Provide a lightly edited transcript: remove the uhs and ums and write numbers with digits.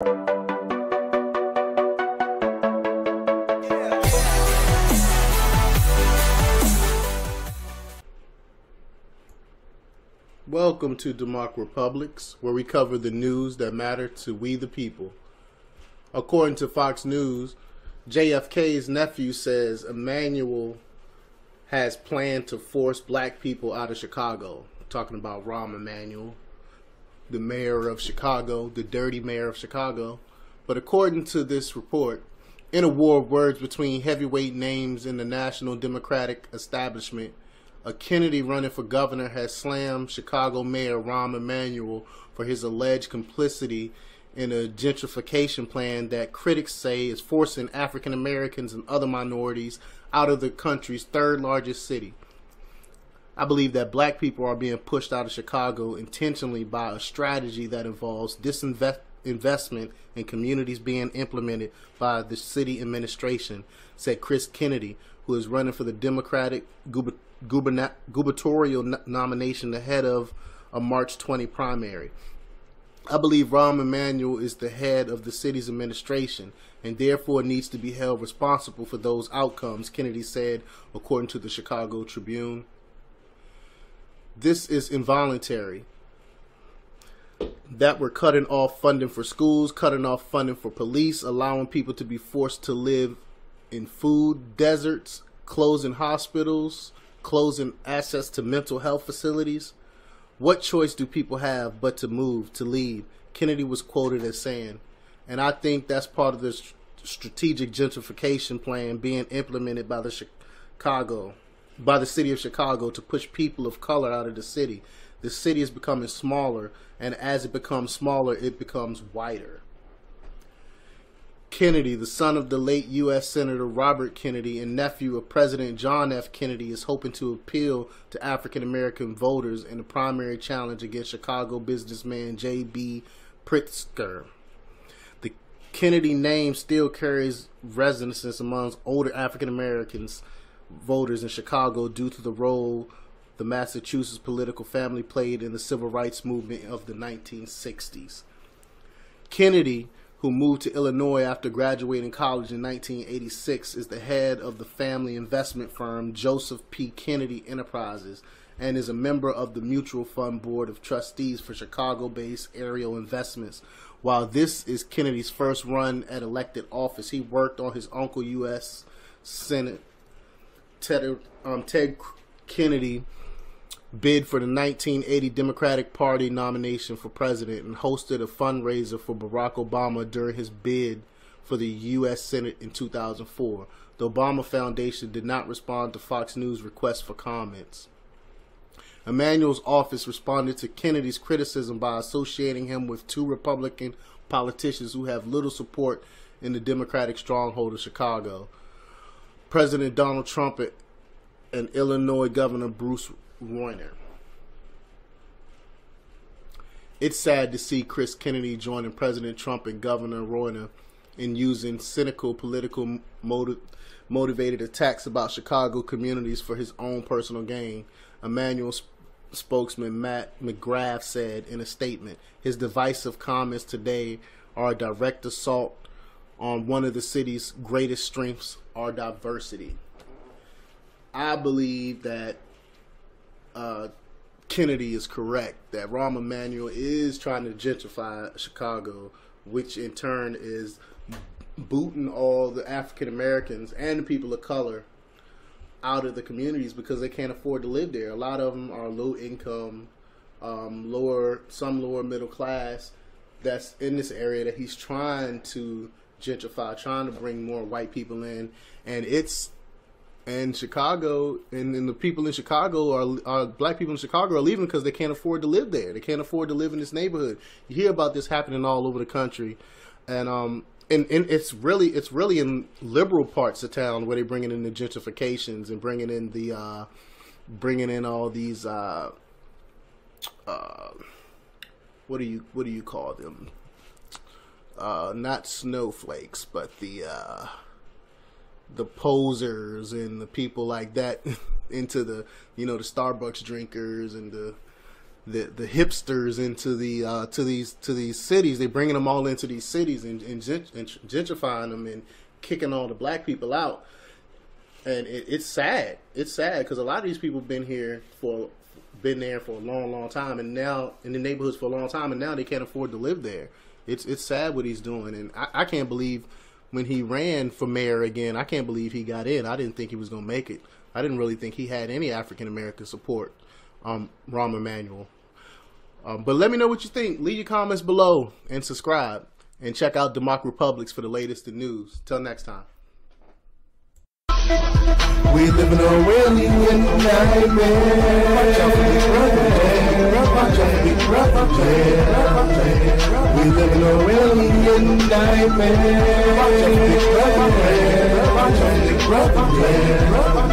Welcome to DEMOCREPUBLIX, where we cover the news that matter to we the people. According to Fox News, JFK's nephew says Emanuel has planned to force black people out of Chicago. Talking about Rahm Emanuel, the mayor of Chicago, the dirty mayor of Chicago. But according to this report, in a war of words between heavyweight names in the national Democratic establishment, a Kennedy running for governor has slammed Chicago Mayor Rahm Emanuel for his alleged complicity in a gentrification plan that critics say is forcing African Americans and other minorities out of the country's third largest city. I believe that black people are being pushed out of Chicago intentionally by a strategy that involves disinvestment in communities being implemented by the city administration, said Chris Kennedy, who is running for the Democratic gubernatorial nomination ahead of a March 20 primary. I believe Rahm Emanuel is the head of the city's administration and therefore needs to be held responsible for those outcomes, Kennedy said, according to the Chicago Tribune. This is involuntary. That we're cutting off funding for schools, cutting off funding for police, allowing people to be forced to live in food deserts, closing hospitals, closing access to mental health facilities. What choice do people have but to move, to leave? Kennedy was quoted as saying, and I think that's part of the strategic gentrification plan being implemented by the city of Chicago to push people of color out of the city. The city is becoming smaller, and as it becomes smaller, it becomes whiter. Kennedy, the son of the late U.S. Senator Robert Kennedy and nephew of President John F. Kennedy, is hoping to appeal to African-American voters in the primary challenge against Chicago businessman J.B. Pritzker. The Kennedy name still carries resonance amongst older African-Americans voters in Chicago due to the role the Massachusetts political family played in the civil rights movement of the 1960s. Kennedy, who moved to Illinois after graduating college in 1986, is the head of the family investment firm Joseph P. Kennedy Enterprises and is a member of the Mutual Fund Board of Trustees for Chicago-based Ariel Investments. While this is Kennedy's first run at elected office, he worked on his uncle, U.S. Senate Ted Kennedy, bid for the 1980 Democratic Party nomination for president and hosted a fundraiser for Barack Obama during his bid for the U.S. Senate in 2004. The Obama Foundation did not respond to Fox News' request for comments. Emanuel's office responded to Kennedy's criticism by associating him with two Republican politicians who have little support in the Democratic stronghold of Chicago: President Donald Trump and Illinois Governor Bruce Reuner. It's sad to see Chris Kennedy joining President Trump and Governor Reuner in using cynical political motivated attacks about Chicago communities for his own personal gain, Emanuel's spokesman Matt McGrath said in a statement. His divisive comments today are a direct assault on one of the city's greatest strengths, our diversity. I believe that Kennedy is correct, that Rahm Emanuel is trying to gentrify Chicago, which in turn is booting all the African Americans and the people of color out of the communities because they can't afford to live there. A lot of them are low income, some lower middle class that's in this area that he's trying to gentrify, trying to bring more white people in, and Chicago, and the people in Chicago are black people in Chicago are leaving because they can't afford to live there. They can't afford to live in this neighborhood. You hear about this happening all over the country, and it's really in liberal parts of town where they're bringing in the gentrifications and bringing in all these what do you call them? Not snowflakes, but the posers and the people like that into the, the Starbucks drinkers and the hipsters into the to these cities. They're bringing them all into these cities and gentrifying them and kicking all the black people out. And it's sad. It's sad because a lot of these people been there for a long time, and now in the neighborhoods for a long time, and now they can't afford to live there. It's sad what he's doing, and I can't believe when he ran for mayor again, I can't believe he got in. I didn't think he was gonna make it. I didn't really think he had any African American support. Rahm Emanuel. But let me know what you think. Leave your comments below and subscribe, and check out DEMOCREPUBLIX for the latest in news. Till next time. We live in a really nightmare. Watch out for big brother. Watch out for big brother. We live in a really nightmare. Watch out for big brother. Watch out for big brother.